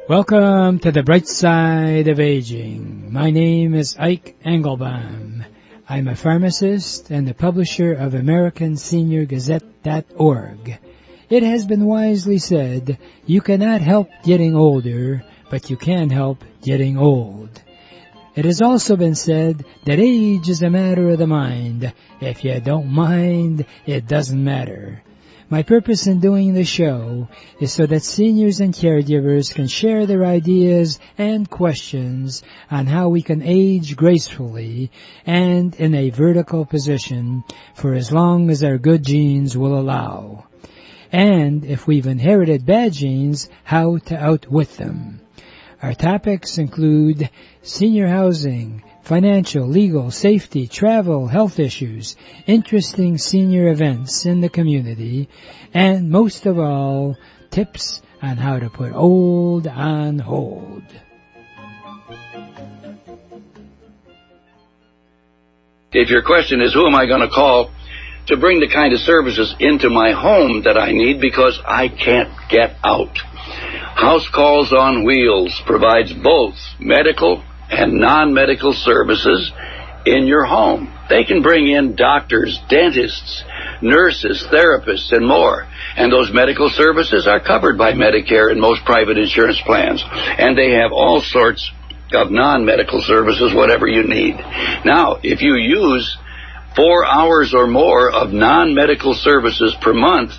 Welcome to the bright side of aging. My name is Ike Engelbaum. I'm a pharmacist and the publisher of AmericanSeniorGazette.org. It has been wisely said, you cannot help getting older, but you can help getting old. It has also been said that age is a matter of the mind. If you don't mind, it doesn't matter. My purpose in doing the show is so that seniors and caregivers can share their ideas and questions on how we can age gracefully and in a vertical position for as long as our good genes will allow. And if we've inherited bad genes, how to outwit them. Our topics include senior housing, financial, legal, safety, travel, health issues, interesting senior events in the community, and most of all, tips on how to put old on hold. If your question is, who am I going to call to bring the kind of services into my home that I need because I can't get out? House Calls on Wheels provides both medical and non-medical services in your home. They can bring in doctors, dentists, nurses, therapists, and more. And those medical services are covered by Medicare and most private insurance plans. And they have all sorts of non-medical services, whatever you need. Now, if you use 4 hours or more of non-medical services per month,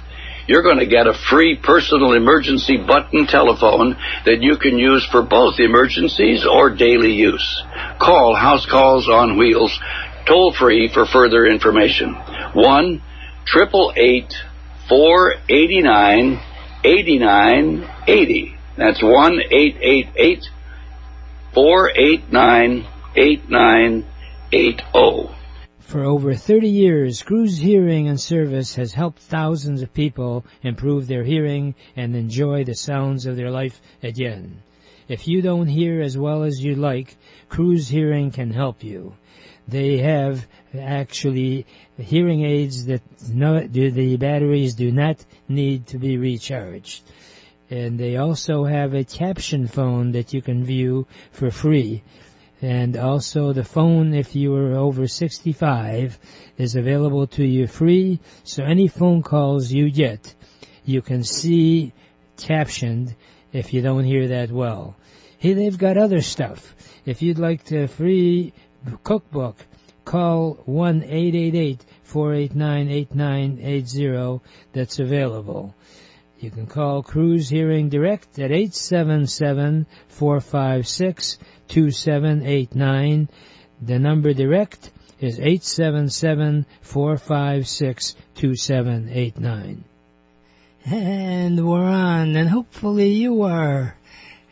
you're going to get a free personal emergency button telephone that you can use for both emergencies or daily use. Call House Calls on Wheels toll-free for further information. 1-888-489-8980. That's 1-888-489-8980. For over 30 years, Cruz Hearing and Service has helped thousands of people improve their hearing and enjoy the sounds of their life again. If you don't hear as well as you like, Cruz Hearing can help you. They have actually hearing aids that the batteries do not need to be recharged. And they also have a caption phone that you can view for free. And also the phone, if you are over 65, is available to you free. So any phone calls you get, you can see captioned if you don't hear that well. Hey, they've got other stuff. If you'd like the free cookbook, call 1-888-489-8980. That's available. You can call Cruz Hearing Direct at 877-456-2789. The number direct is 877-456-2789. And we're on, and hopefully you are.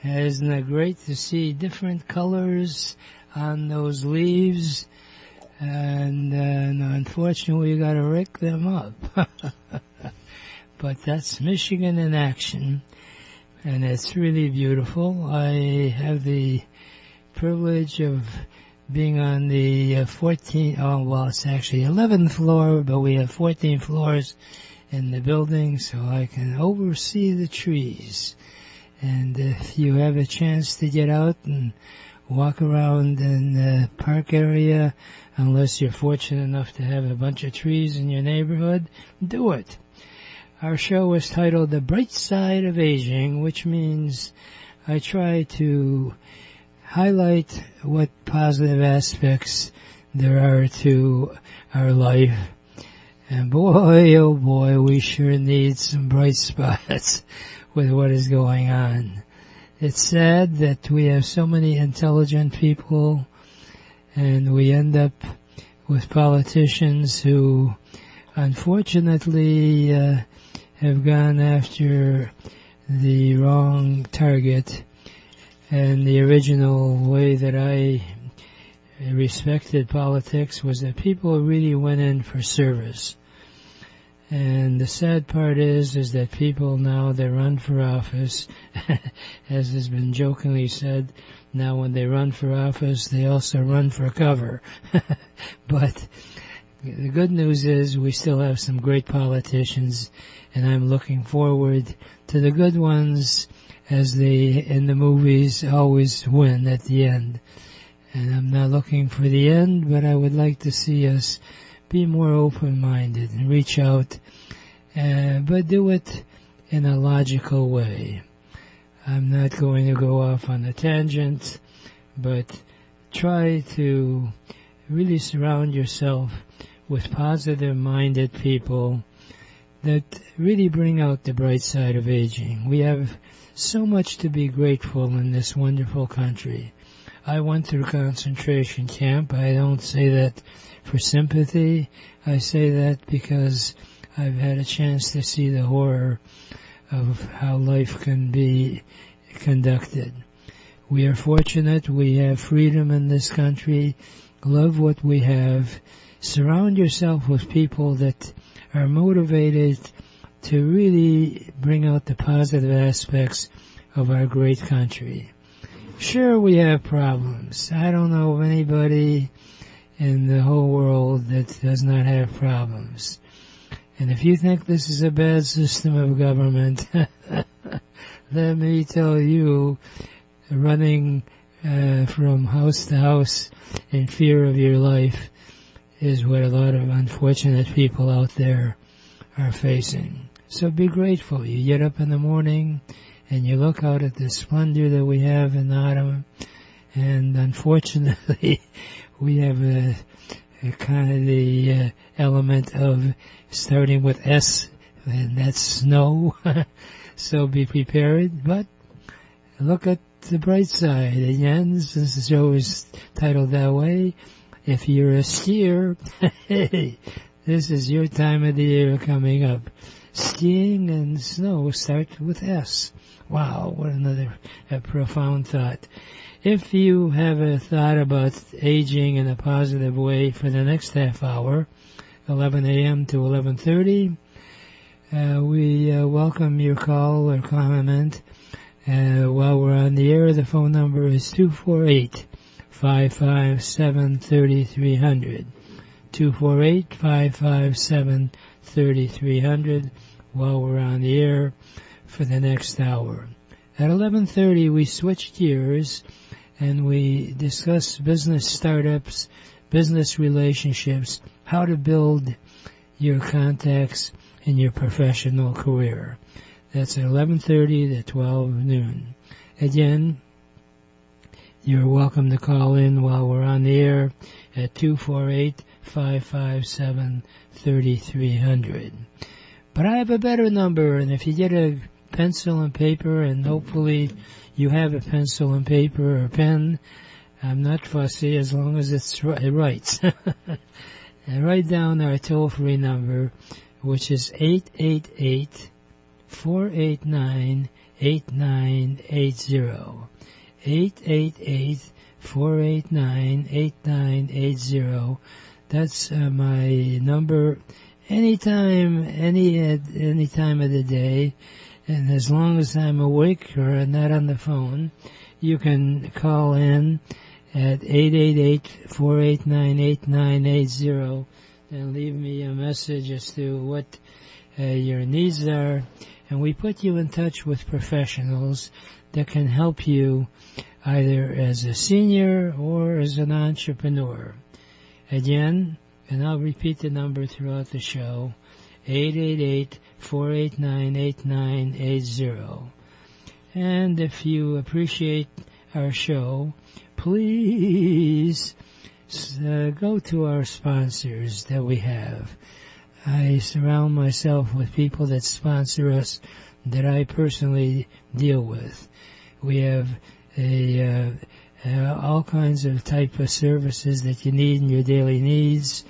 Isn't it great to see different colors on those leaves? And unfortunately, we got to rake them up. But that's Michigan in action, and it's really beautiful. I have the privilege of being on the it's actually 11th floor, but we have 14 floors in the building, so I can oversee the trees. And if you have a chance to get out and walk around in the park area, unless you're fortunate enough to have a bunch of trees in your neighborhood, do it. Our show is titled The Bright Side of Aging, which means I try to highlight what positive aspects there are to our life. And boy, oh boy, we sure need some bright spots with what is going on. It's sad that we have so many intelligent people, and we end up with politicians who, unfortunately, have gone after the wrong target. And the original way that I respected politics was that people really went in for service. And the sad part is that people now, they run for office, as has been jokingly said, now when they run for office, they also run for cover. But The good news is we still have some great politicians, and I'm looking forward to the good ones, as they, in the movies, always win at the end. And I'm not looking for the end, but I would like to see us be more open-minded and reach out, but do it in a logical way. I'm not going to go off on a tangent, but try to really surround yourself with positive-minded people that really bring out the bright side of aging. We have so much to be grateful in this wonderful country. I went through concentration camp. I don't say that for sympathy. I say that because I've had a chance to see the horror of how life can be conducted. We are fortunate. We have freedom in this country. Love what we have. Surround yourself with people that are motivated to really bring out the positive aspects of our great country. Sure, we have problems. I don't know of anybody in the whole world that does not have problems. And if you think this is a bad system of government, let me tell you, running from house to house in fear of your life is what a lot of unfortunate people out there are facing. So be grateful. You get up in the morning and you look out at the splendor that we have in autumn, and unfortunately we have a kind of the element of starting with S, and that's snow. So be prepared, but look at the bright side. Again, since the show is titled that way, if you're a skier, hey, this is your time of the year coming up. Skiing and snow start with S. Wow, what another profound thought. If you have a thought about aging in a positive way for the next half hour, 11 a.m. to 11:30, we welcome your call or comment. While we're on the air, the phone number is 248-557-3300. 248-557-3300 while we're on the air for the next hour. At 11:30, we switch gears and we discuss business startups, business relationships, how to build your contacts in your professional career. That's at 11:30 to 12 noon. Again, you're welcome to call in while we're on the air at 248-557-3300. But I have a better number, and if you get a pencil and paper, and hopefully you have a pencil and paper or pen, I'm not fussy as long as it writes. And write down our toll-free number, which is 888-489-8980. 888-489-8980. That's my number. Anytime, any time of the day, and as long as I'm awake or not on the phone, you can call in at 888-489-8980 and leave me a message as to what your needs are, and we put you in touch with professionals that can help you either as a senior or as an entrepreneur. Again, and I'll repeat the number throughout the show, 888-489-8980. And if you appreciate our show, please go to our sponsors that we have. I surround myself with people that sponsor us that I personally deal with. We have all kinds of type of services that you need in your daily needs.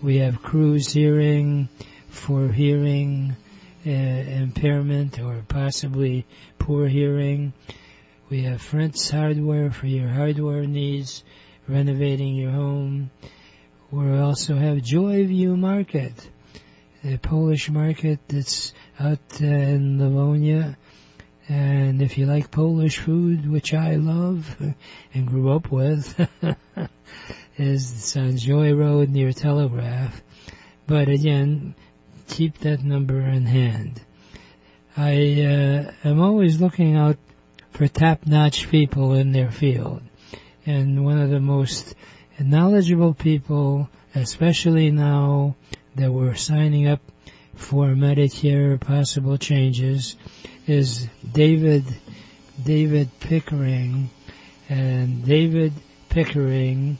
We have Cruise Hearing for hearing impairment or possibly poor hearing. We have Fritz Hardware for your hardware needs, renovating your home. We also have Joyview Market, the Polish market that's out in Livonia. And if you like Polish food, which I love and grew up with, it's on Joy Road near Telegraph. But again, keep that number in hand. I am always looking out for top-notch people in their field. And one of the most knowledgeable people, especially now that we're signing up for Medicare possible changes, is David Pickering. And David Pickering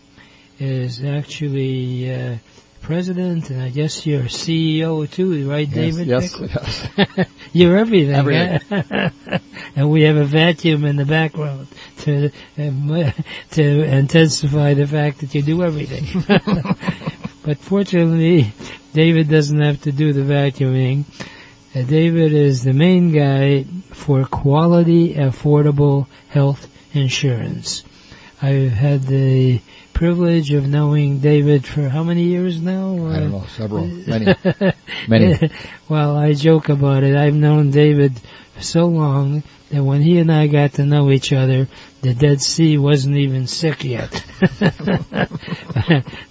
is actually president, and I guess you're CEO too, right, David? Yes. You're everything. Everything. Huh? And we have a vacuum in the background to intensify the fact that you do everything. But fortunately, David doesn't have to do the vacuuming. David is the main guy for quality, affordable health insurance. I've had the privilege of knowing David for how many years now? I don't know, several, many. Well, I joke about it. I've known David for so long that when he and I got to know each other, the Dead Sea wasn't even sick yet.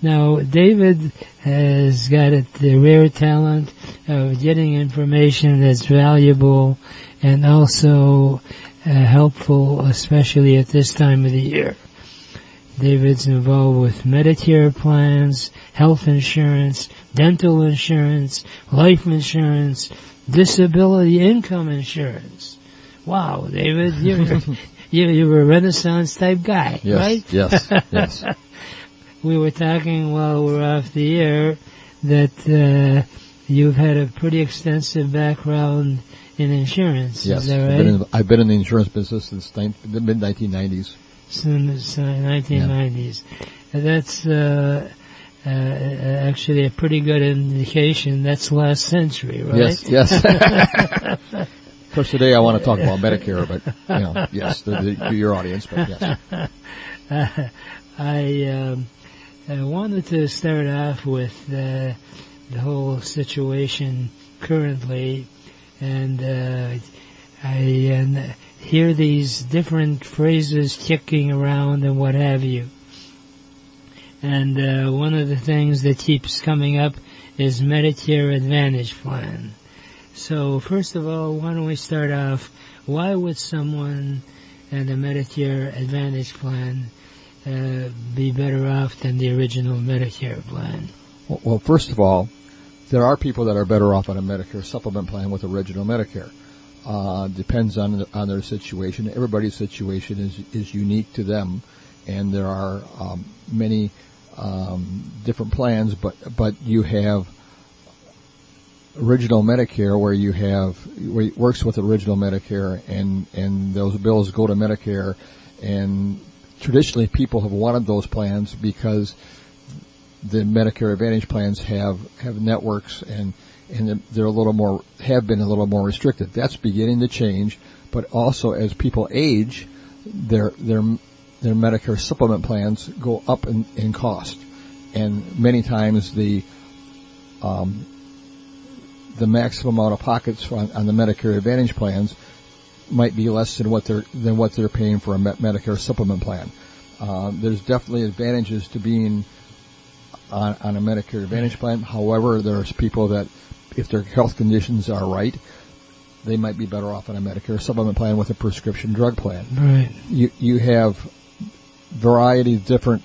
Now, David has got the rare talent of getting information that's valuable and also helpful, especially at this time of the year. David's involved with Medicare plans, health insurance, dental insurance, life insurance, disability income insurance. Wow, David, you're a Renaissance type guy, yes, right? Yes. We were talking while we're off the air that you've had a pretty extensive background in insurance. Yes, is that right? I've been in the insurance business since the mid-1990s. Since 1990s. Yeah. That's actually a pretty good indication. That's last century, right? Yes. Of course, today I want to talk about Medicare, but yes, to your audience, but yes. I wanted to start off with the whole situation currently, and I hear these different phrases kicking around and what have you. And one of the things that keeps coming up is Medicare Advantage Plan. So first of all, why don't we start off, why would someone in a Medicare Advantage Plan be better off than the original Medicare plan? Well, first of all, there are people that are better off on a Medicare supplement plan with original Medicare. Depends on their situation. Everybody's situation is unique to them, and there are many different plans. But you have original Medicare where it works with original Medicare, and those bills go to Medicare. And traditionally, people have wanted those plans because the Medicare Advantage plans have networks and they're have been a little more restricted. That's beginning to change, but also as people age, their Medicare supplement plans go up in cost, and many times the maximum amount of pockets on the Medicare Advantage plans might be less than what they're paying for a Medicare supplement plan. There's definitely advantages to being on a Medicare Advantage plan. However, there's people that, if their health conditions are right, they might be better off on a Medicare supplement plan with a prescription drug plan. Right. You have variety of different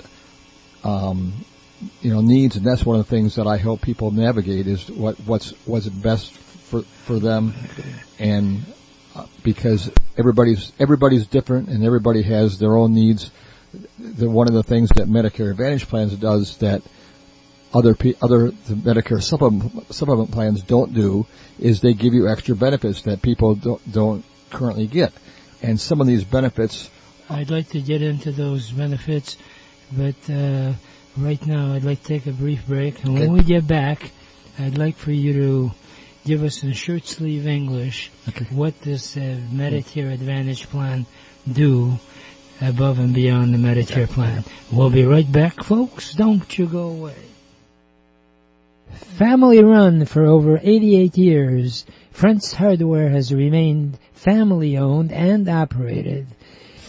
needs, and that's one of the things that I help people navigate is what's best for them, and because everybody's different and everybody has their own needs. One of the things that Medicare Advantage plans does that other Medicare supplement plans don't do is they give you extra benefits that people don't currently get. And some of these benefits, I'd like to get into those benefits, but right now I'd like to take a brief break. And when we get back, I'd like for you to give us in shirt sleeve English what this Medicare Advantage plan do above and beyond the Medicare plan. We'll be right back, folks. Don't you go away. Family run for over 88 years, Front's Hardware has remained family owned and operated.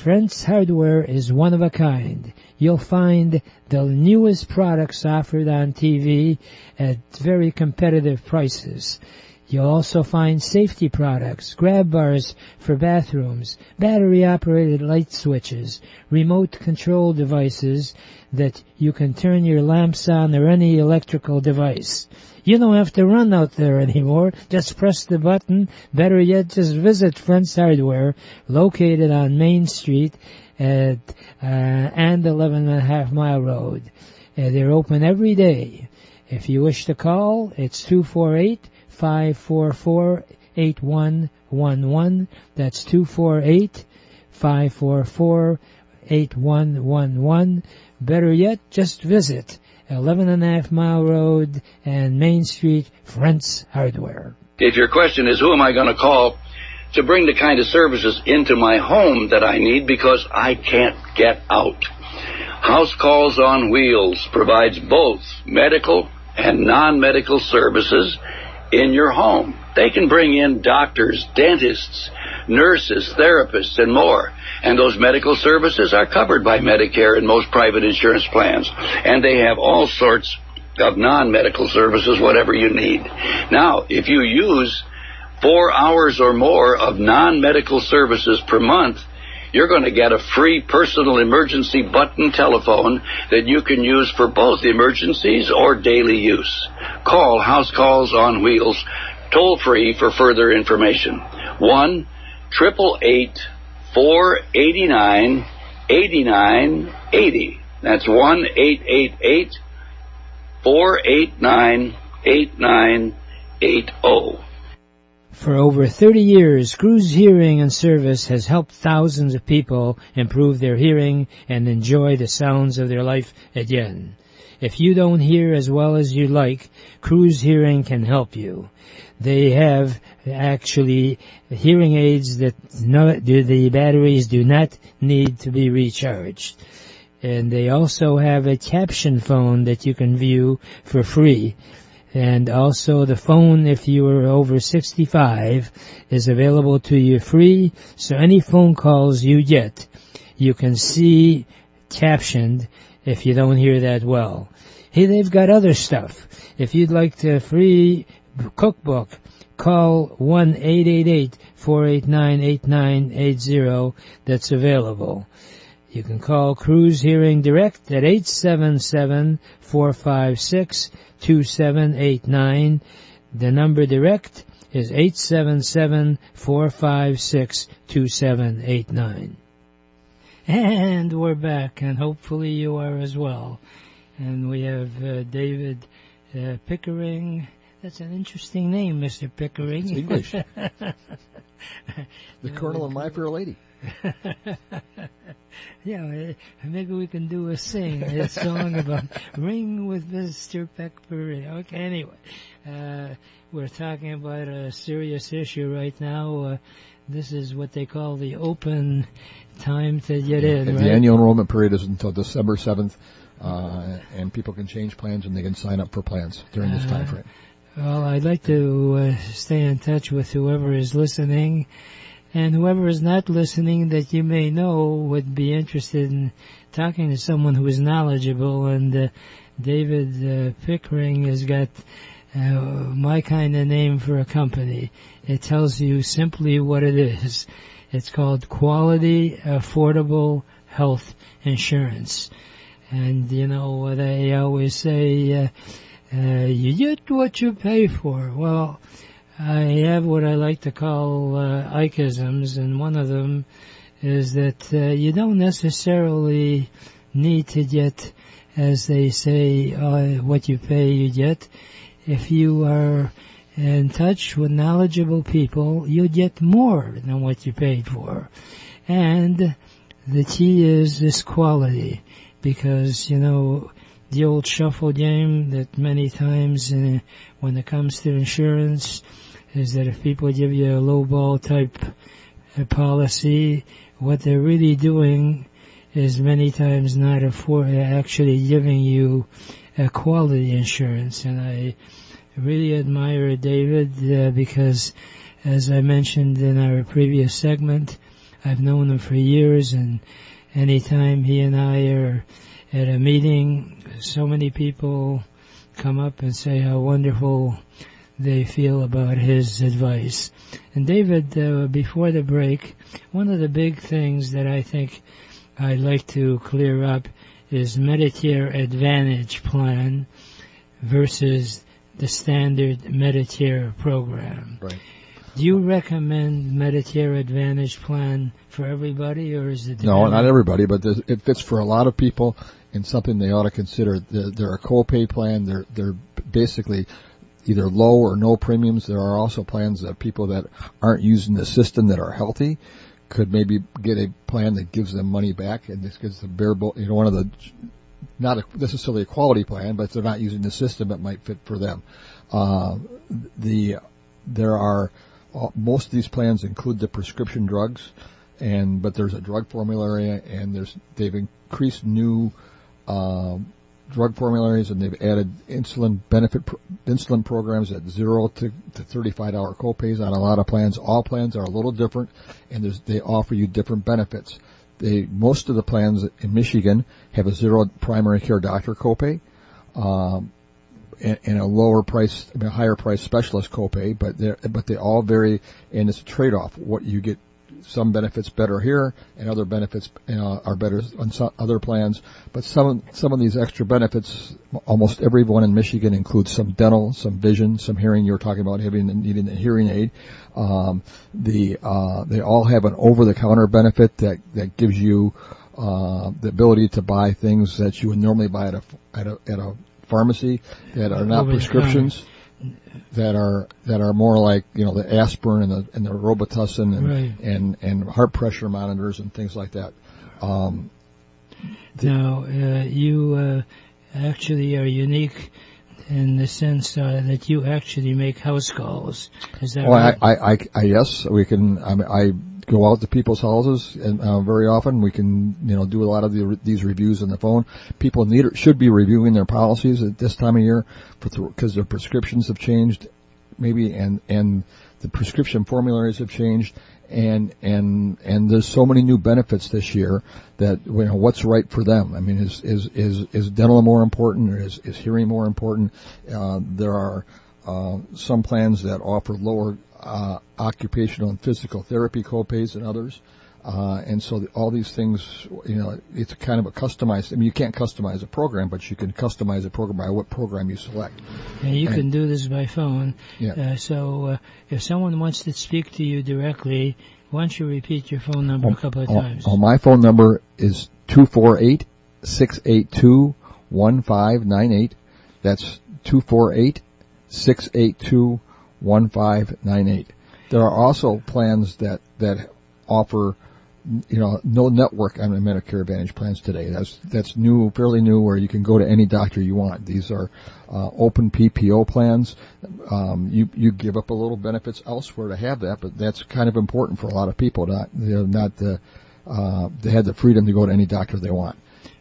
Friends Hardware is one of a kind. You'll find the newest products offered on TV at very competitive prices. You'll also find safety products, grab bars for bathrooms, battery-operated light switches, remote control devices that you can turn your lamps on or any electrical device. You don't have to run out there anymore. Just press the button. Better yet, just visit Friends Hardware, located on Main Street and 11.5 Mile Road. They're open every day. If you wish to call, it's 248-544-8111. That's 248-544-8111. Better yet, just visit 11.5 Mile Road and Main Street, Friends Hardware. If your question is, who am I going to call to bring the kind of services into my home that I need because I can't get out? House Calls on Wheels provides both medical and non-medical services in your home. They can bring in doctors, dentists, nurses, therapists, and more. And those medical services are covered by Medicare and most private insurance plans. And they have all sorts of non-medical services, whatever you need. Now, if you use 4 hours or more of non-medical services per month, you're going to get a free personal emergency button telephone that you can use for both emergencies or daily use. Call House Calls on Wheels toll-free for further information. 1-888-489-8980. That's 1-888-489-8980. For over 30 years, Cruz Hearing and Service has helped thousands of people improve their hearing and enjoy the sounds of their life again. If you don't hear as well as you like, Cruz Hearing can help you. They have actually hearing aids that the batteries do not need to be recharged. And they also have a caption phone that you can view for free. And also the phone, if you are over 65, is available to you free. So any phone calls you get, you can see captioned if you don't hear that well. Hey, they've got other stuff. If you'd like the free cookbook, call 1-888-489-8980. That's available. You can call Cruz Hearing Direct at 877-456-2789. The number direct is 877-456-2789. And we're back, and hopefully you are as well. And we have David Pickering. That's an interesting name, Mr. Pickering. It's English. The Colonel and My Fair Lady. Yeah, maybe we can do a song about Ring with Mr. Pickering. Okay, anyway, we're talking about a serious issue right now. This is what they call the open time to get in, right? The annual enrollment period is until December 7th, and people can change plans and they can sign up for plans during this time frame. Well, I'd like to stay in touch with whoever is listening, and whoever is not listening that you may know would be interested in talking to someone who is knowledgeable. And David Pickering has got my kind of name for a company. It tells you simply what it is. It's called Quality Affordable Health Insurance. And you know what I always say, you get what you pay for. Well, I have what I like to call Ikeisms, and one of them is that you don't necessarily need to get, as they say, what you pay you get. If you are in touch with knowledgeable people, you get more than what you paid for. And the key is this quality, because, you know, the old shuffle game that many times when it comes to insurance is that if people give you a low-ball type policy, what they're really doing is many times not actually giving you a quality insurance. And I really admire David because, as I mentioned in our previous segment, I've known him for years, and anytime he and I are at a meeting, so many people come up and say how wonderful they feel about his advice. And David, before the break, one of the big things that I think I'd like to clear up is Medicare Advantage plan versus the standard Medicare program. Right. Do you recommend Medicare Advantage plan for everybody, or is it? No, not everybody, but it fits for a lot of people and something they ought to consider. They're a co-pay plan. They're basically either low or no premiums. There are also plans that people that aren't using the system that are healthy could maybe get a plan that gives them money back, and this gives the bearable, one of the, not necessarily a quality plan, but if they're not using the system, it might fit for them. There are most of these plans include the prescription drugs, but there's a drug formulary, and they've increased new drug formularies, and they've added insulin programs at $0 to $35 copays on a lot of plans. All plans are a little different, and they offer you different benefits. Most of the plans in Michigan have a $0 primary care doctor copay, and a lower price, higher price specialist copay, but they all vary, and it's a trade-off. What you get, some benefits better here, and other benefits are better on some other plans. But some of these extra benefits, almost everyone in Michigan includes some dental, some vision, some hearing. You were talking about needing a hearing aid. They all have an over-the-counter benefit that gives you the ability to buy things that you would normally buy at a pharmacy that are not prescriptions. That are more like the aspirin and the Robitussin and heart pressure monitors and things like that. Now you actually are unique in the sense that you actually make house calls. Is that right? I yes, we can. I go out to people's houses, and very often we can do a lot of these reviews on the phone. People should be reviewing their policies at this time of year because their prescriptions have changed, maybe, and the prescription formularies have changed, and there's so many new benefits this year that what's right for them. I mean, is dental more important, or is hearing more important? There are some plans that offer lower occupational and physical therapy copays than others, and so all these things, it's kind of a customized. I mean, you can't customize a program, but you can customize a program by what program you select. And you can do this by phone. Yeah. So if someone wants to speak to you directly, why don't you repeat your phone number a couple of times? My phone number is 248-682-1598. That's 248-682-1598. There are also plans that offer, no network on the Medicare Advantage plans today. That's new, fairly new, where you can go to any doctor you want. These are open PPO plans. You give up a little benefits elsewhere to have that, but that's kind of important for a lot of people. They have the freedom to go to any doctor they want.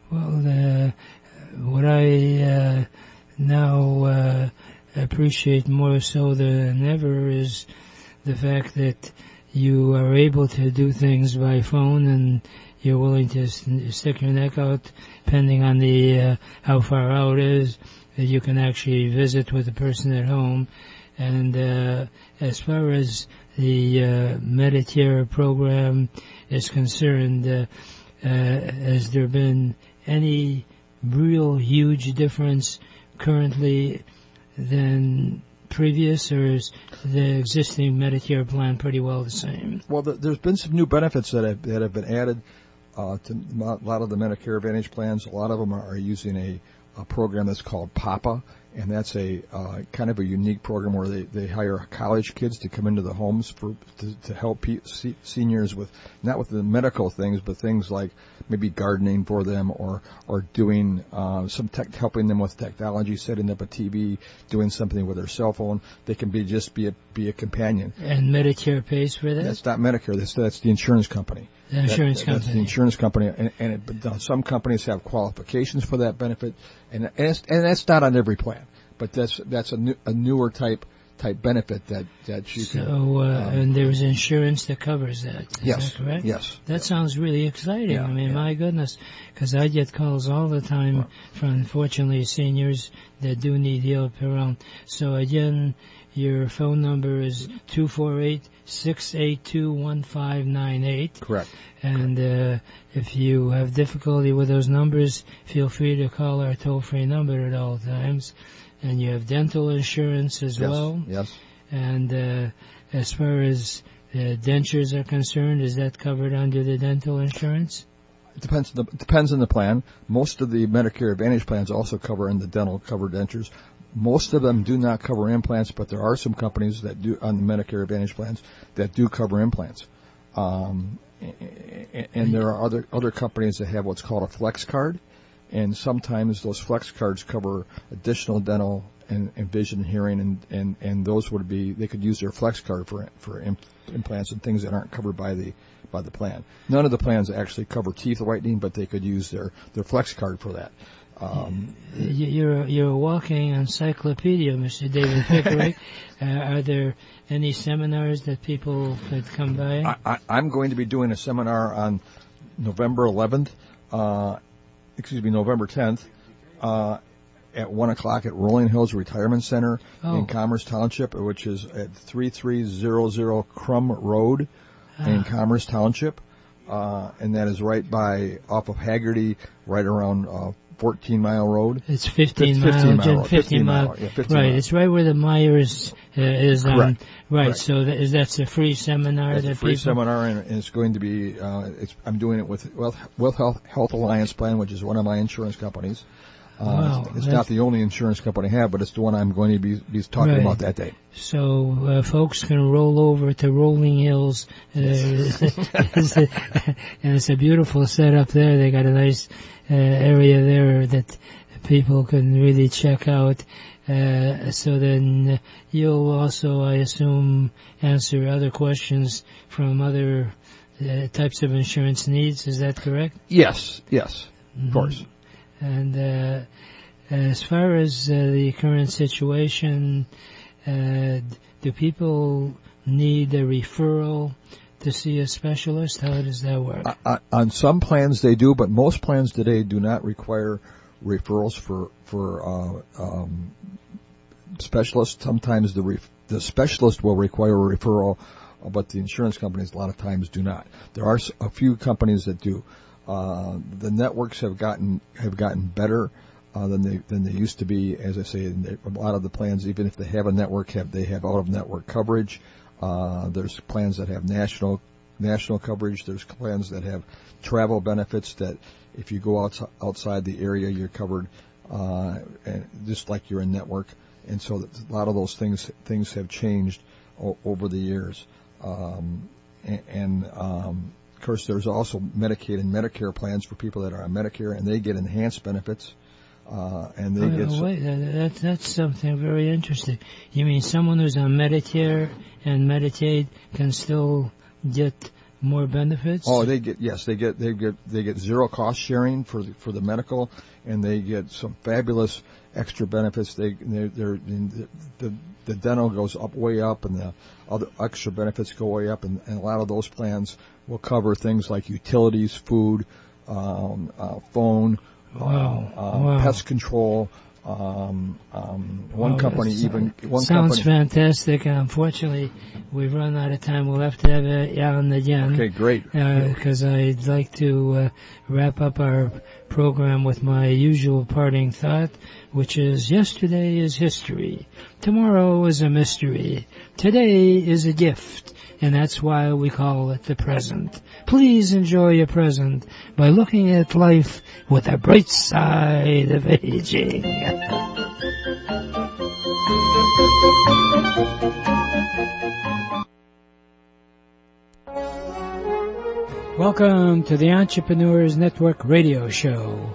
Well, what I now appreciate more so than ever is the fact that you are able to do things by phone, and you're willing to stick your neck out, depending on the how far out it is, that you can actually visit with the person at home. And as far as the Medicare program is concerned, has there been any real huge difference currently than previous, or is the existing Medicare plan pretty well the same? Well, there's been some new benefits that have been added to a lot of the Medicare Advantage plans. A lot of them are using a program that's called PAPA, and that's a kind of a unique program where they hire college kids to come into the homes to help seniors with, not with the medical things, but things like maybe gardening for them, or doing helping them with technology, setting up a TV, doing something with their cell phone. They can be a companion. And Medicare pays for that? That's not Medicare. That's the insurance company. The insurance company. That's the insurance company, but some companies have qualifications for that benefit, and that's not on every plan. But that's a newer type type benefit that you can. So, and there's insurance that covers that. Is that correct? Yes. That sounds really exciting. Yeah, I mean, my goodness, because I get calls all the time from, unfortunately, seniors that do need help around. So again, your phone number is 248-682-1598. Correct. And if you have difficulty with those numbers, feel free to call our toll-free number at all times. And you have dental insurance as well. Yes. And as far as dentures are concerned, is that covered under the dental insurance? It depends on the plan. Most of the Medicare Advantage plans also cover in the dental cover dentures. Most of them do not cover implants, but there are some companies that do on the Medicare Advantage plans that do cover implants. And there are other companies that have what's called a flex card. And sometimes those flex cards cover additional dental and vision and hearing, and those would be, they could use their flex card for implants and things that aren't covered by the plan. None of the plans actually cover teeth whitening, but they could use their flex card for that. You're a walking encyclopedia, Mr. David Pickering. Are there any seminars that people could come by? I'm going to be doing a seminar on November 11th. November 10th, at 1 o'clock at Rolling Hills Retirement Center in Commerce Township, which is at 3300 Crum Road in Commerce Township. And that is right off of Haggerty, right around 14 Mile Road. It's 15 mile. Yeah, 15 right, mile. It's right where the Myers is. Correct. Right, so that's a free seminar. It's a free seminar, and it's going to be, I'm doing it with Health Alliance Plan, which is one of my insurance companies. Wow, it's not the only insurance company I have, but it's the one I'm going to be talking about that day. So folks can roll over to Rolling Hills, and it's a beautiful setup there. They got a nice area there that people can really check out. So then you'll also, I assume, answer other questions from other types of insurance needs. Is that correct? Yes, of course. And as far as the current situation, do people need a referral to see a specialist? How does that work? On some plans they do, but most plans today do not require referrals for specialists. Sometimes the specialist will require a referral, but the insurance companies a lot of times do not. There are a few companies that do. The networks have gotten better than they used to be. As I say, a lot of the plans, even if they have a network, they have out of network coverage. There's plans that have national coverage. There's plans that have travel benefits that if you go outside the area, you're covered, and just like you're in network. And so a lot of those things have changed over the years. Of course, there's also Medicaid and Medicare plans for people that are on Medicare, and they get enhanced benefits. And they get. Wait, that's something very interesting. You mean someone who's on Medicare and Medicaid can still get more benefits? Oh, they get zero cost sharing for the medical, and they get some fabulous extra benefits. The dental goes way up, and the other extra benefits go way up, and a lot of those plans will cover things like utilities, food, phone, pest control. Sounds fantastic. Unfortunately, we've run out of time. We'll have to have it on again. Okay, great. Because I'd like to wrap up our program with my usual parting thought, which is yesterday is history. Tomorrow is a mystery. Today is a gift. And that's why we call it the present. Please enjoy your present by looking at life with a bright side of aging. Welcome to the Entrepreneurs Network radio show.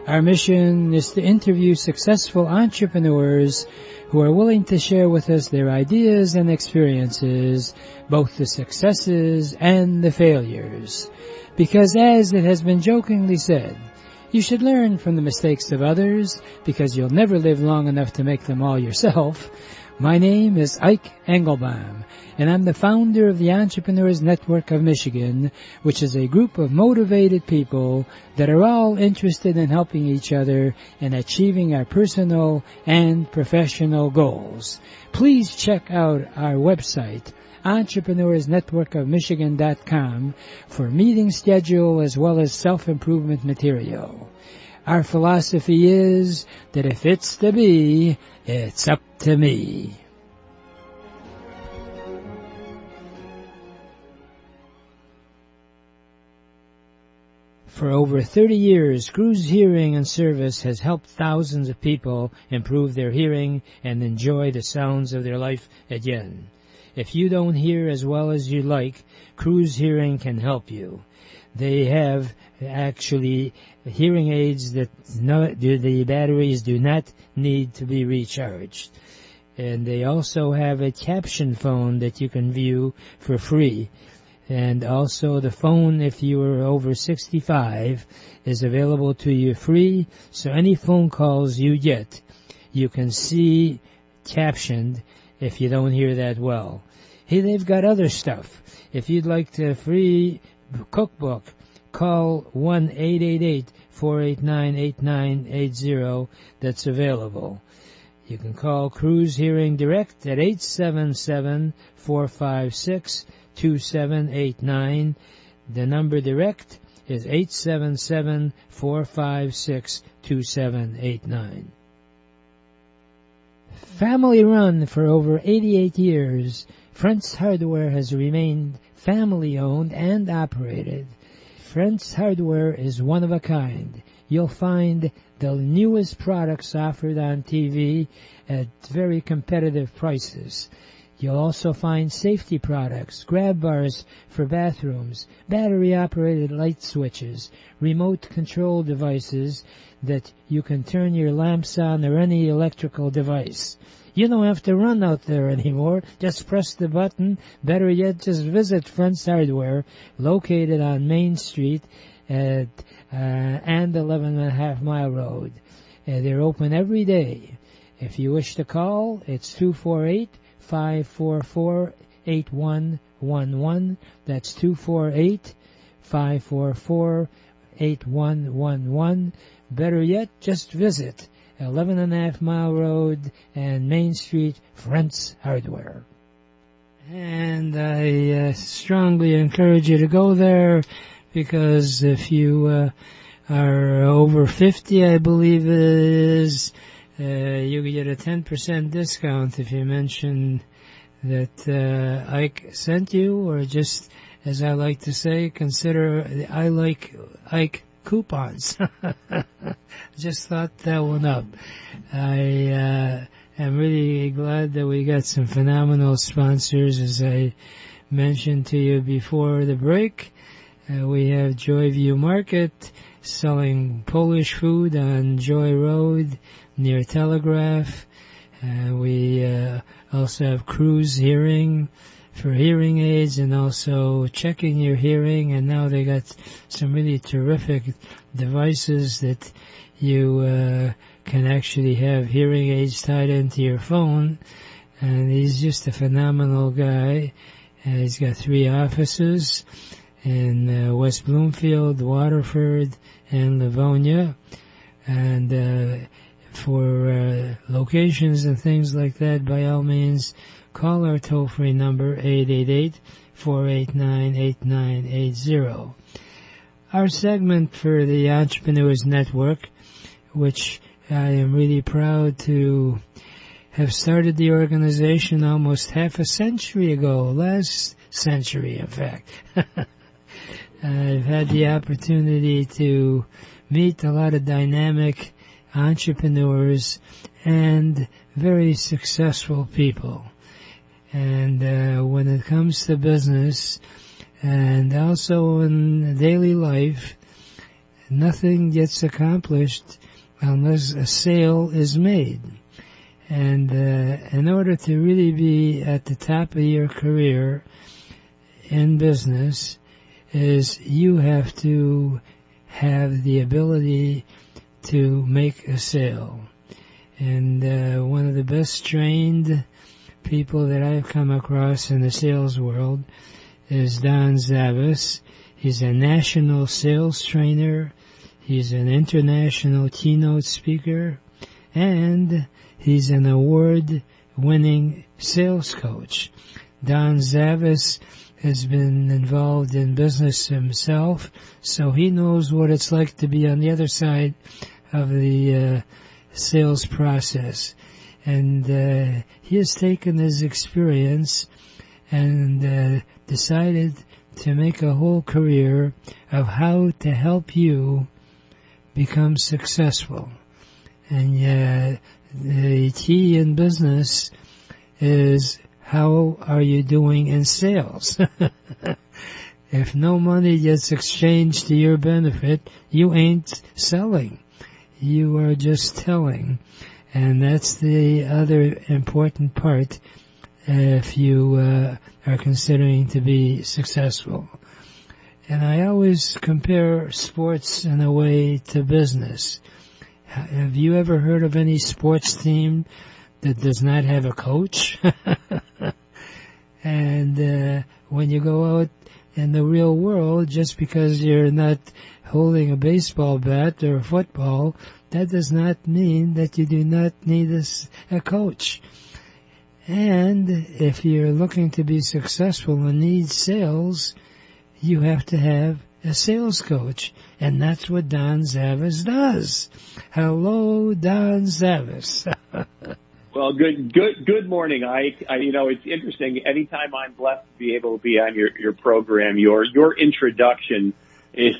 Our mission is to interview successful entrepreneurs who are willing to share with us their ideas and experiences, both the successes and the failures. Because as it has been jokingly said, you should learn from the mistakes of others because you'll never live long enough to make them all yourself. My name is Ike Engelbaum, and I'm the founder of the Entrepreneurs Network of Michigan, which is a group of motivated people that are all interested in helping each other and achieving our personal and professional goals. Please check out our website, EntrepreneursNetworkofMichigan.com, for meeting schedule as well as self-improvement material. Our philosophy is that if it's to be, it's up to me. For over 30 years, Cruz Hearing and Service has helped thousands of people improve their hearing and enjoy the sounds of their life again. If you don't hear as well as you like, Cruz Hearing can help you. They have actually hearing aids that the batteries do not need to be recharged. And they also have a caption phone that you can view for free. And also the phone, if you are over 65, is available to you free. So any phone calls you get, you can see captioned if you don't hear that well. Hey, they've got other stuff. If you'd like a free cookbook, call 1-888-489-8980. That's available. You can call Cruz Hearing Direct at 877-456-2789. The number direct is 877-456-2789. Family run for over 88 years, Friends Hardware has remained family-owned and operated. Friends Hardware is one of a kind. You'll find the newest products offered on TV at very competitive prices. You'll also find safety products, grab bars for bathrooms, battery-operated light switches, remote control devices that you can turn your lamps on or any electrical device. You don't have to run out there anymore. Just press the button. Better yet, just visit Friends Hardware, located on Main Street and 11.5 Mile Road. They're open every day. If you wish to call, it's 248-544-8111. That's 248-544-8111. Better yet, just visit 11.5 Mile Road and Main Street, Friends Hardware. And I strongly encourage you to go there, because if you are over 50, I believe it is, you get a 10% discount if you mention that Ike sent you, or just, as I like to say, consider the I Like Ike coupons. Just thought that one up. I am really glad that we got some phenomenal sponsors. As I mentioned to you before the break, we have Joyview Market selling Polish food on Joy Road near Telegraph. We also have Cruz Hearing for hearing aids and also checking your hearing. And now they got some really terrific devices that you can actually have hearing aids tied into your phone. And he's just a phenomenal guy. He's got 3 offices in West Bloomfield, Waterford, and Livonia. And for locations and things like that, by all means, call our toll-free number, 888-489-8980. Our segment for the Entrepreneurs Network, which I am really proud to have started the organization almost half a century ago, last century, in fact. I've had the opportunity to meet a lot of dynamic entrepreneurs and very successful people. And when it comes to business and also in daily life, nothing gets accomplished unless a sale is made. And in order to really be at the top of your career in business, is you have to have the ability to make a sale. And one of the best trained people that I've come across in the sales world is Don Zavis. He's a national sales trainer. He's an international keynote speaker. And he's an award-winning sales coach. Don Zavis has been involved in business himself, so he knows what it's like to be on the other side of the sales process. And he has taken his experience and decided to make a whole career of how to help you become successful. And the key in business is, how are you doing in sales? If no money gets exchanged to your benefit, you ain't selling. You are just telling. And that's the other important part if you are considering to be successful. And I always compare sports in a way to business. Have you ever heard of any sports team that does not have a coach? And when you go out in the real world, just because you're not holding a baseball bat or a football, that does not mean that you do not need a coach. And if you're looking to be successful and need sales, you have to have a sales coach. And that's what Don Zavis does. Hello, Don Zavis. Well, good morning, Ike. It's interesting. Anytime I'm blessed to be able to be on your program, your introduction is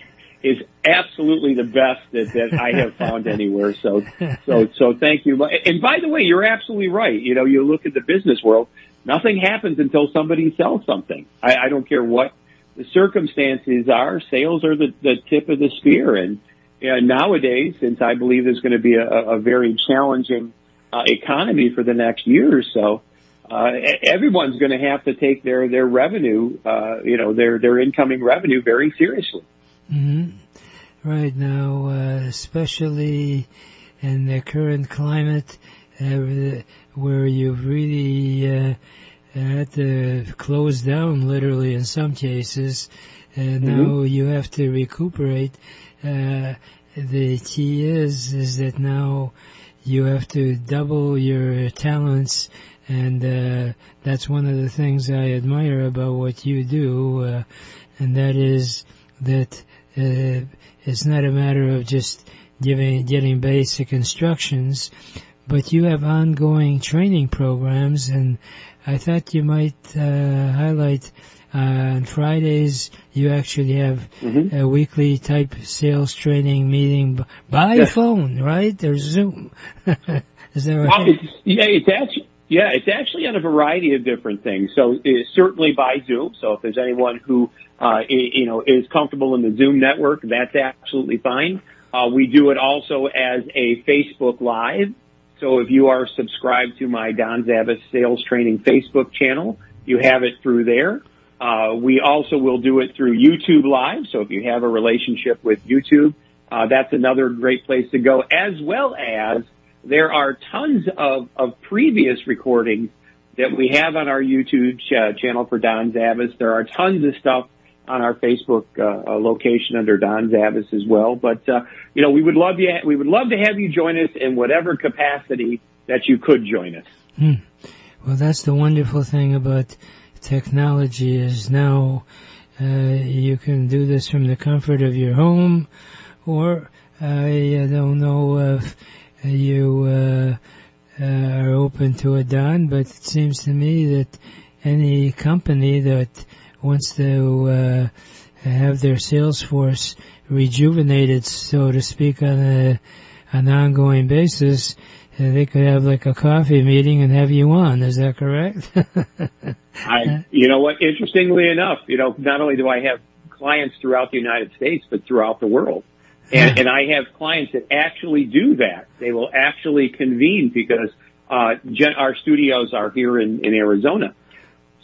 absolutely the best that I have found anywhere. So thank you. And by the way, you're absolutely right. You look at the business world, nothing happens until somebody sells something. I don't care what the circumstances are. Sales are the tip of the spear. And nowadays, since I believe there's going to be a very challenging economy for the next year or so, everyone's going to have to take their revenue, their incoming revenue very seriously. Mm-hmm. Right now, especially in the current climate, where you've really had to close down, literally in some cases, and now you have to recuperate. The key is that now you have to double your talents, and that's one of the things I admire about what you do, and that is that it's not a matter of just getting basic instructions, but you have ongoing training programs, and I thought you might highlight on Fridays you actually have a weekly type sales training meeting by phone, right? Or Zoom. Is that right? It's actually on a variety of different things. So certainly by Zoom. So if there's anyone who is comfortable in the Zoom network, that's absolutely fine. We do it also as a Facebook Live. So if you are subscribed to my Don Zavis Sales Training Facebook channel, you have it through there. We also will do it through YouTube Live. So if you have a relationship with YouTube, that's another great place to go, as well as there are tons of previous recordings that we have on our YouTube channel for Don Zavis. There are tons of stuff on our Facebook location under Don Zavis as well. But we would love to have you join us in whatever capacity that you could join us. Well, that's the wonderful thing about technology, is now you can do this from the comfort of your home, or I don't know if you are open to it, Don, but it seems to me that any company that wants to have their sales force rejuvenated, so to speak, on an ongoing basis, they could have like a coffee meeting and have you on. Is that correct? You know what? Interestingly enough, not only do I have clients throughout the United States, but throughout the world. And I have clients that actually do that. They will actually convene because our studios are here in Arizona.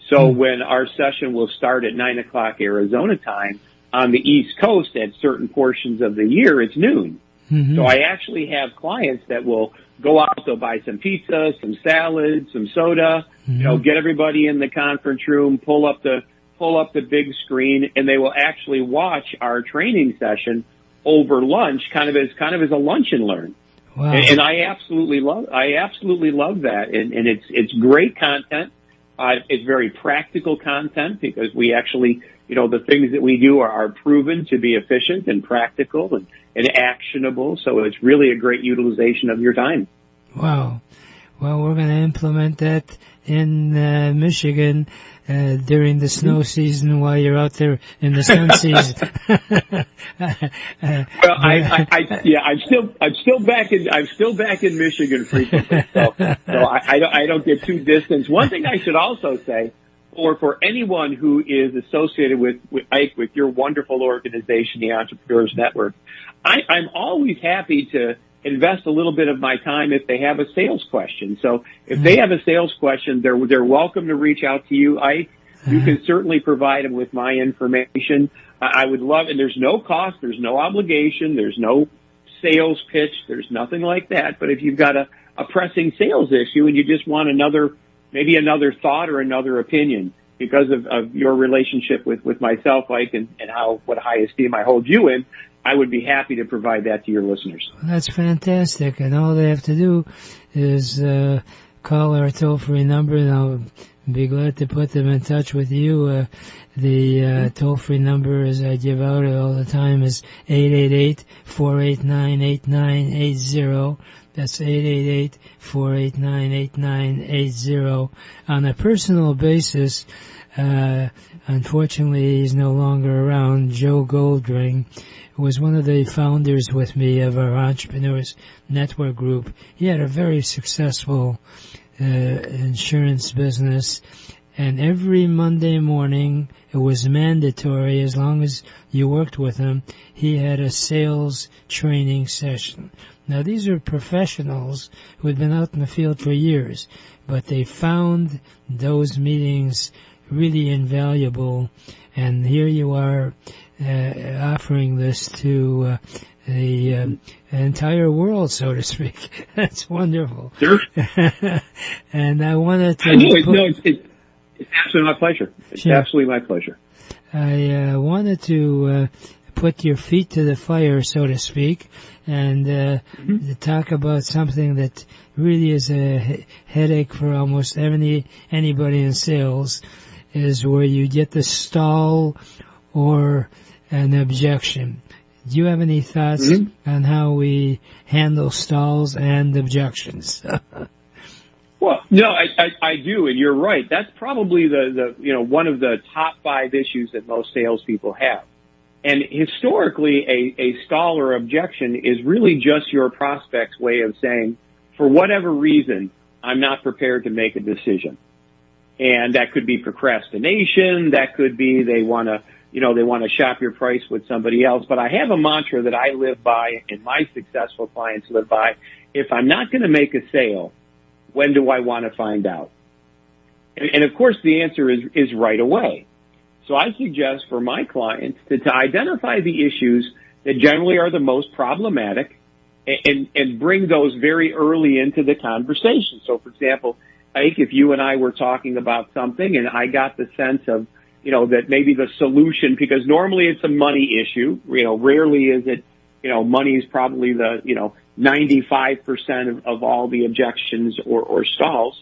So when our session will start at 9 o'clock Arizona time, on the East Coast at certain portions of the year, it's noon. Mm-hmm. So I actually have clients that will go out, they'll buy some pizza, some salad, some soda, get everybody in the conference room, pull up the big screen, and they will actually watch our training session over lunch, kind of as a lunch and learn. Wow. And I absolutely love that. And it's great content. It's very practical content because we actually, the things that we do are proven to be efficient and practical and actionable. So it's really a great utilization of your time. Wow. Well, we're going to implement that in Michigan during the snow season while you're out there in the sun season. Well, I'm still back in Michigan frequently, so I don't get too distant. One thing I should also say, for anyone who is associated with Ike, with your wonderful organization, the Entrepreneurs Network, I'm always happy to invest a little bit of my time if they have a sales question. So if they have a sales question, they're welcome to reach out to you, Ike. You can certainly provide them with my information. I would love, and there's no cost, there's no obligation, there's no sales pitch, there's nothing like that. But if you've got a pressing sales issue and you just want maybe another thought or another opinion because of your relationship with myself, Ike, and what high esteem I hold you in, I would be happy to provide that to your listeners. That's fantastic. And all they have to do is call our toll-free number, and I'll be glad to put them in touch with you. The toll-free number, as I give out all the time, is 888-489-8980. That's 888-489-8980. On a personal basis, unfortunately, he's no longer around. Joe Goldring was one of the founders with me of our Entrepreneurs Network group. He had a very successful insurance business, and every Monday morning, it was mandatory, as long as you worked with him, he had a sales training session. Now, these are professionals who had been out in the field for years, but they found those meetings really invaluable, and here you are offering this to the entire world, so to speak. That's wonderful. Sure. And I wanted to... It's absolutely my pleasure. It's absolutely my pleasure. I wanted to put your feet to the fire, so to speak, and to talk about something that really is a headache for almost anybody in sales, is where you get the stall or an objection. Do you have any thoughts on how we handle stalls and objections? Well, no, I do, and you're right. That's probably the one of the top 5 issues that most salespeople have. And historically, a stall or objection is really just your prospect's way of saying, for whatever reason, I'm not prepared to make a decision. And that could be procrastination. That could be they want to shop your price with somebody else. But I have a mantra that I live by and my successful clients live by. If I'm not going to make a sale, when do I want to find out? And of course, the answer is right away. So I suggest for my clients to identify the issues that generally are the most problematic and bring those very early into the conversation. So, for example, Ike, if you and I were talking about something and I got the sense of, that maybe the solution, because normally it's a money issue, rarely is it, money is probably the, 95% of all the objections or stalls.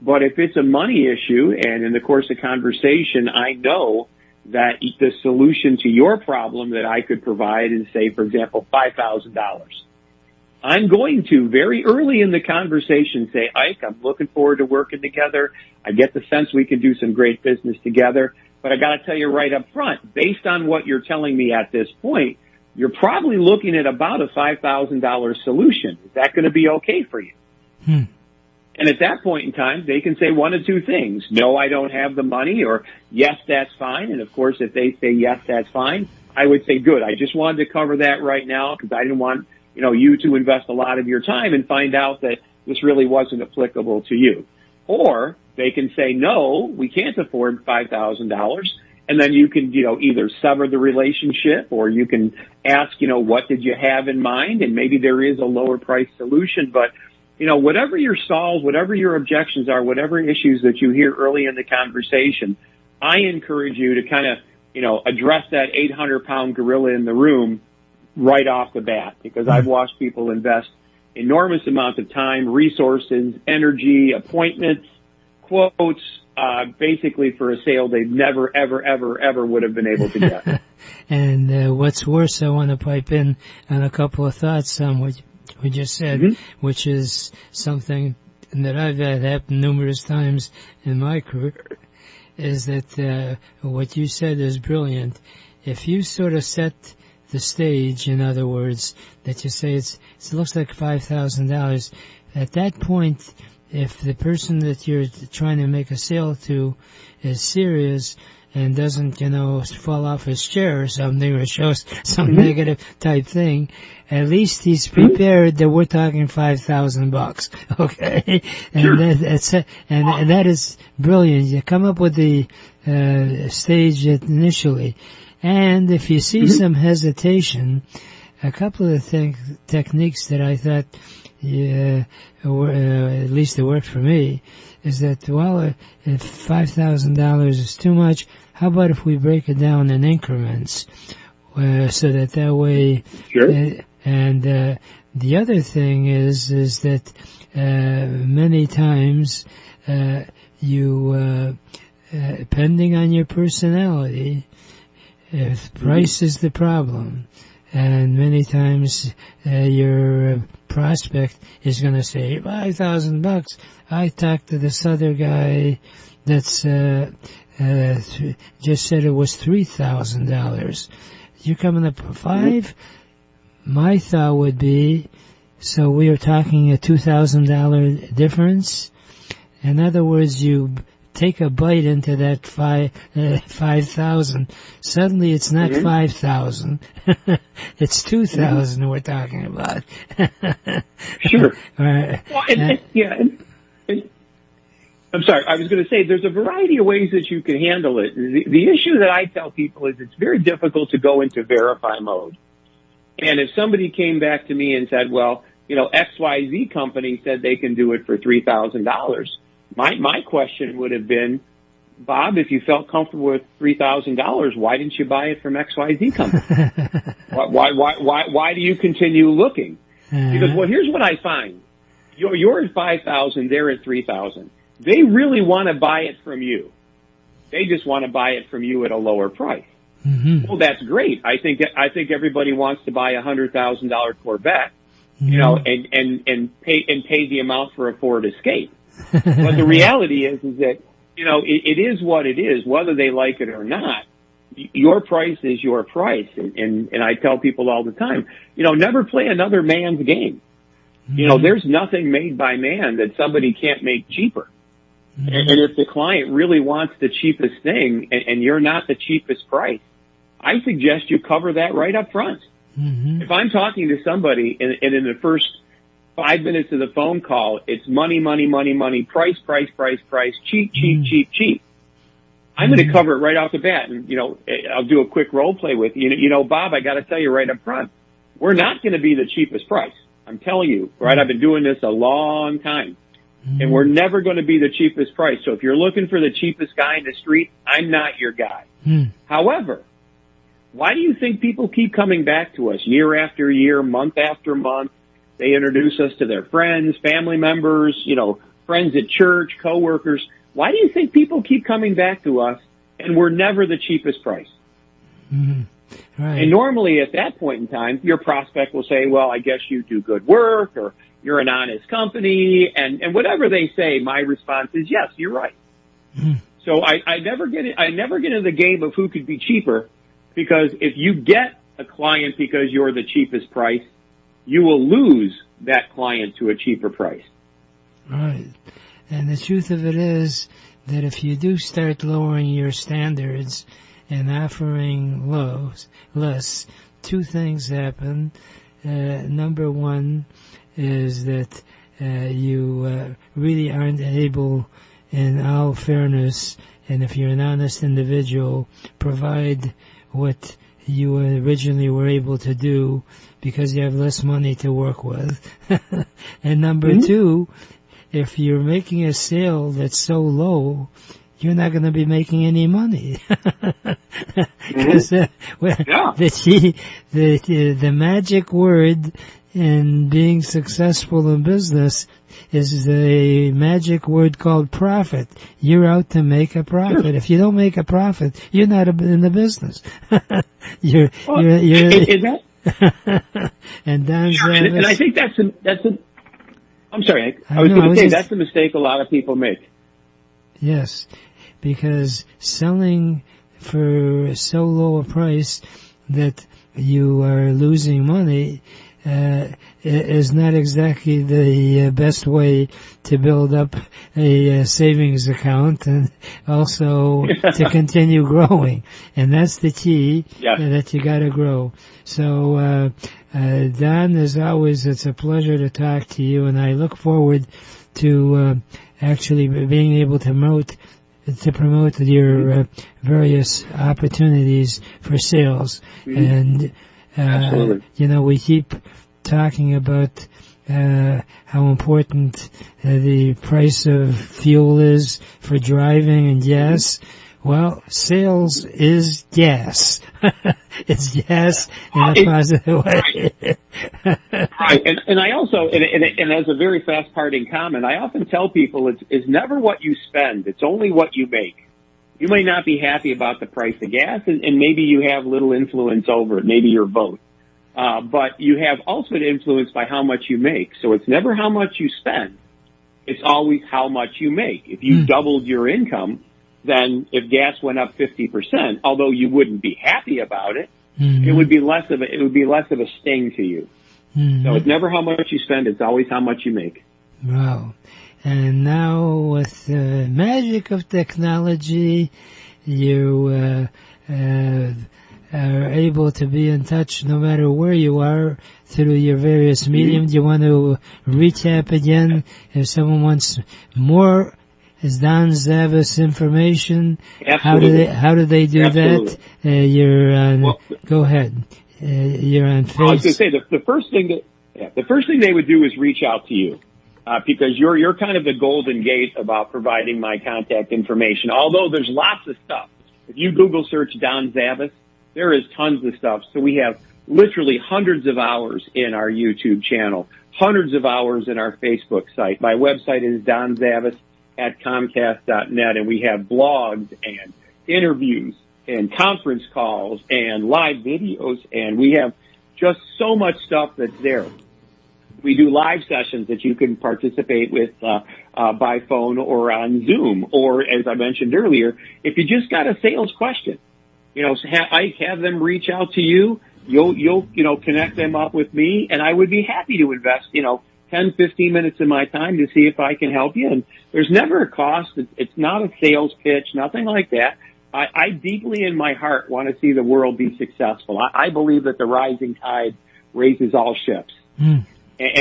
But if it's a money issue and in the course of conversation, I know that the solution to your problem that I could provide is, say, for example, $5,000. I'm going to very early in the conversation say, Ike, I'm looking forward to working together. I get the sense we can do some great business together. But I got to tell you right up front, based on what you're telling me at this point, you're probably looking at about a $5,000 solution. Is that going to be okay for you? And at that point in time, they can say one of two things. No, I don't have the money, or yes, that's fine. And of course, if they say yes, that's fine, I would say, good. I just wanted to cover that right now because I didn't want, you to invest a lot of your time and find out that this really wasn't applicable to you. Or they can say, no, we can't afford $5,000. And then you can, either sever the relationship, or you can ask, what did you have in mind? And maybe there is a lower price solution. But, whatever your stalls, whatever your objections are, whatever issues that you hear early in the conversation, I encourage you to kind of, address that 800-pound gorilla in the room right off the bat, because I've watched people invest enormous amounts of time, resources, energy, appointments, quotes, basically for a sale they never, ever, ever, ever would have been able to get. And what's worse, I want to pipe in on a couple of thoughts on what we just said, which is something that I've had happen numerous times in my career, is that what you said is brilliant. If you sort of set the stage, in other words, that you say it looks like $5,000, at that point, if the person that you're trying to make a sale to is serious and doesn't, fall off his chair or something, or shows some negative type thing, at least he's prepared that we're talking $5,000, okay? And and that is brilliant. You come up with the stage initially, and if you see some hesitation, a couple of techniques that I thought, at least it worked for me, is that, if $5,000 is too much, how about if we break it down in increments, so that way. Sure. And the other thing is that many times you, depending on your personality, if price is the problem, and many times your prospect is going to say $5,000. I talked to this other guy that's just said it was $3,000. You coming up for $5,000? My thought would be, so we are talking a $2,000 difference. In other words, you take a bite into that 5,000. Suddenly, it's not 5,000; it's 2,000 we're talking about. Sure. Right. Well, I'm sorry. I was going to say there's a variety of ways that you can handle it. The issue that I tell people is it's very difficult to go into verify mode. And if somebody came back to me and said, well, XYZ company said they can do it for $3,000, my question would have been, Bob, if you felt comfortable with $3,000, why didn't you buy it from XYZ company? Why do you continue looking? Because, here's what I find. You're at $5,000, they're at $3,000. They really want to buy it from you. They just want to buy it from you at a lower price. Well, that's great. I think everybody wants to buy a $100,000 Corvette, and pay the amount for a Ford Escape. But the reality is that, it is what it is, whether they like it or not. Your price is your price. And I tell people all the time, never play another man's game. There's nothing made by man that somebody can't make cheaper. And if the client really wants the cheapest thing and you're not the cheapest price, I suggest you cover that right up front. If I'm talking to somebody and in the first 5 minutes of the phone call, it's money, money, money, money, price, price, price, price, cheap, cheap, cheap, cheap. I'm going to cover it right off the bat. And, I'll do a quick role play with you. Bob, I got to tell you right up front, we're not going to be the cheapest price. I'm telling you, right? I've been doing this a long time. And we're never going to be the cheapest price. So if you're looking for the cheapest guy in the street, I'm not your guy. However, why do you think people keep coming back to us year after year, month after month? They introduce us to their friends, family members, friends at church, coworkers. Why do you think people keep coming back to us and we're never the cheapest price? Right. And normally at that point in time, your prospect will say, well, I guess you do good work, or you're an honest company, and whatever they say, my response is, yes, you're right. So I never get into the game of who could be cheaper, because if you get a client because you're the cheapest price, you will lose that client to a cheaper price. Right. And the truth of it is that if you do start lowering your standards and offering less, two things happen. Number one is that you really aren't able, in all fairness and if you're an honest individual, provide what you originally were able to do because you have less money to work with. And number two, if you're making a sale that's so low, you're not going to be making any money. Because the magic word in being successful in business is the magic word called profit. You're out to make a profit. If you don't make a profit, you're not in the business. And Don Zavis, and I think that's I'm sorry, I was going to say that's a mistake a lot of people make. Yes, because selling for so low a price that you are losing money is not exactly the best way to build up a savings account and also to continue growing. And that's the key, that you got to grow. So, Don, as always, it's a pleasure to talk to you, and I look forward to actually being able to promote your various opportunities for sales. And we keep talking about how important the price of fuel is for driving and gas. Well, sales is gas. It's gas in a positive way. Right, and I also, and as a very fast parting comment, I often tell people it's never what you spend, it's only what you make. You may not be happy about the price of gas, and maybe you have little influence over it, maybe your vote. But you have ultimate influence by how much you make. So it's never how much you spend, it's always how much you make. If you doubled your income, then if gas went up 50%, although you wouldn't be happy about it, it would be less of a sting to you. So it's never how much you spend, it's always how much you make. Wow. And now with the magic of technology, you are able to be in touch no matter where you are through your various mediums. You want to recap again if someone wants more Don Zavis information? Absolutely. How do they do that? You're on. Go ahead. You're on Facebook. I was going to say the first thing they would do is reach out to you, because you're kind of the golden gate about providing my contact information. Although there's lots of stuff. If you Google search Don Zavis, there is tons of stuff. So we have literally hundreds of hours in our YouTube channel, hundreds of hours in our Facebook site. My website is donzavis@comcast.net, and we have blogs and interviews and conference calls and live videos, and we have just so much stuff that's there. We do live sessions that you can participate with by phone or on Zoom, or as I mentioned earlier, if you just got a sales question, have them reach out to you. You'll connect them up with me, and I would be happy to invest 10, 15 minutes of my time to see if I can help you. And there's never a cost. It's not a sales pitch, nothing like that. I deeply in my heart want to see the world be successful. I believe that the rising tide raises all ships. And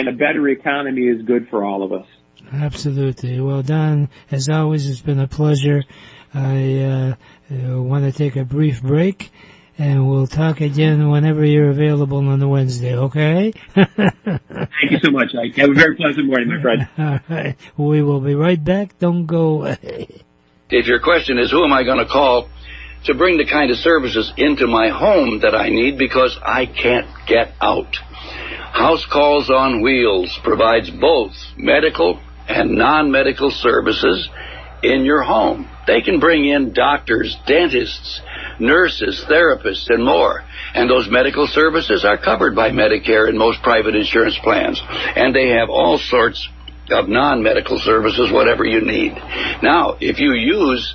a better economy is good for all of us. Absolutely. Well, Don, as always, it's been a pleasure. I want to take a brief break, and we'll talk again whenever you're available on the Wednesday, okay? Thank you so much, Ike. Have a very pleasant morning, my friend. All right. We will be right back. Don't go away. If your question is, who am I going to call to bring the kind of services into my home that I need because I can't get out? House Calls on Wheels provides both medical and non-medical services in your home. They can bring in doctors, dentists, nurses, therapists, and more. And those medical services are covered by Medicare and most private insurance plans. And they have all sorts of non-medical services, whatever you need. Now, if you use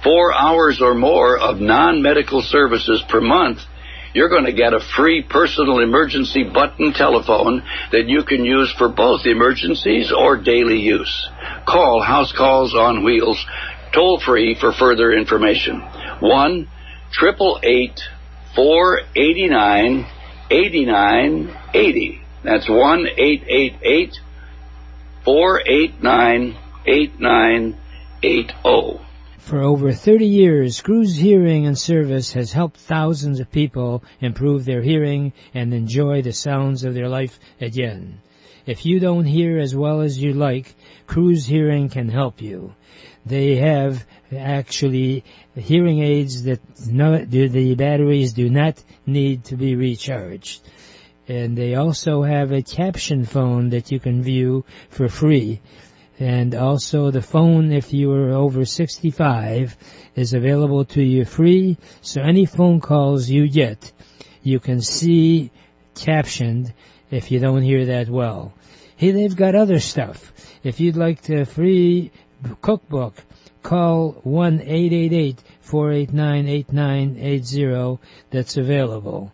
4 hours or more of non-medical services per month, you're going to get a free personal emergency button telephone that you can use for both emergencies or daily use. Call House Calls on Wheels toll-free for further information. 1-888-489-8980. That's 1-888-489-8980. For over 30 years, Cruz Hearing and Service has helped thousands of people improve their hearing and enjoy the sounds of their life again. If you don't hear as well as you like, Cruz Hearing can help you. They have actually hearing aids that the batteries do not need to be recharged. And they also have a caption phone that you can view for free. And also the phone, if you are over 65, is available to you free. So any phone calls you get, you can see captioned if you don't hear that well. Hey, they've got other stuff. If you'd like the free cookbook, call 1-888-489-8980. That's available.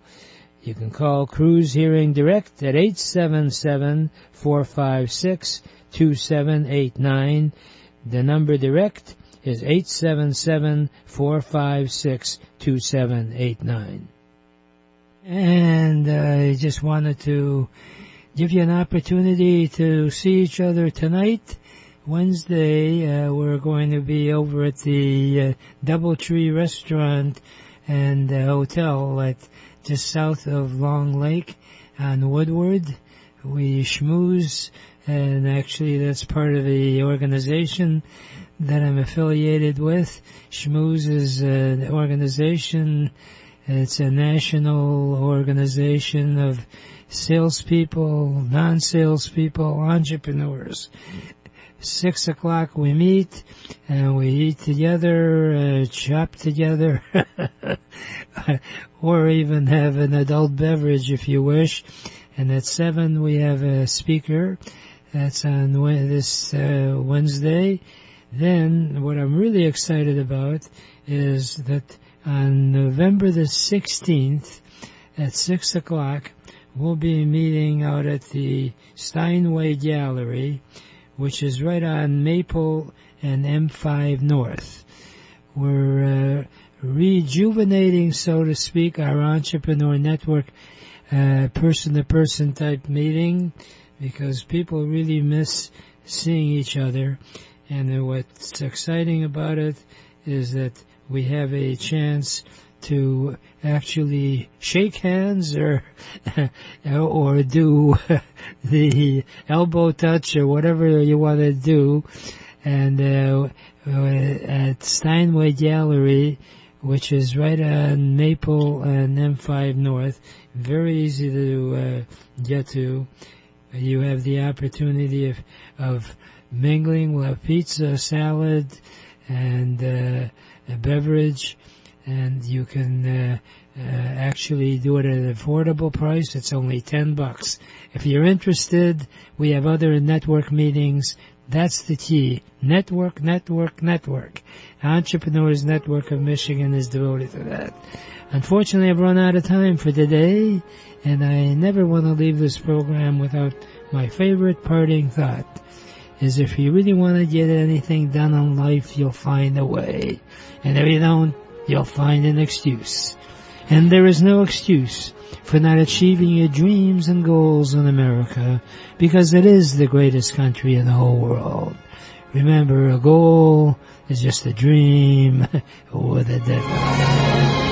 You can call Cruz Hearing Direct at 877-456-2789. The number direct is 877-456-2789. And I just wanted to give you an opportunity to see each other tonight. Wednesday, we're going to be over at the Doubletree Restaurant and Hotel at just south of Long Lake on Woodward. We schmooze, and actually that's part of the organization that I'm affiliated with. Schmooze is an organization. It's a national organization of salespeople, non-salespeople, entrepreneurs. 6 o'clock we meet, and we eat together, shop together, or even have an adult beverage if you wish. And at 7 we have a speaker. That's on this Wednesday. Then what I'm really excited about is that on November the 16th at 6 o'clock, we'll be meeting out at the Steinway Gallery, which is right on Maple and M5 North. We're rejuvenating, so to speak, our entrepreneur network person-to-person type meeting, because people really miss seeing each other. And what's exciting about it is that we have a chance to actually shake hands or do the elbow touch or whatever you want to do. And at Steinway Gallery, which is right on Maple and M5 North, very easy to get to. You have the opportunity of mingling. We'll have pizza, salad, and a beverage. And you can actually do it at an affordable price. It's only $10. If you're interested, we have other network meetings. That's the key. Network. Entrepreneurs Network of Michigan is devoted to that. Unfortunately, I've run out of time for today, and I never want to leave this program without my favorite parting thought, is if you really want to get anything done in life, you'll find a way. And if you don't, you'll find an excuse. And there is no excuse for not achieving your dreams and goals in America, because it is the greatest country in the whole world. Remember, a goal is just a dream with a deadline.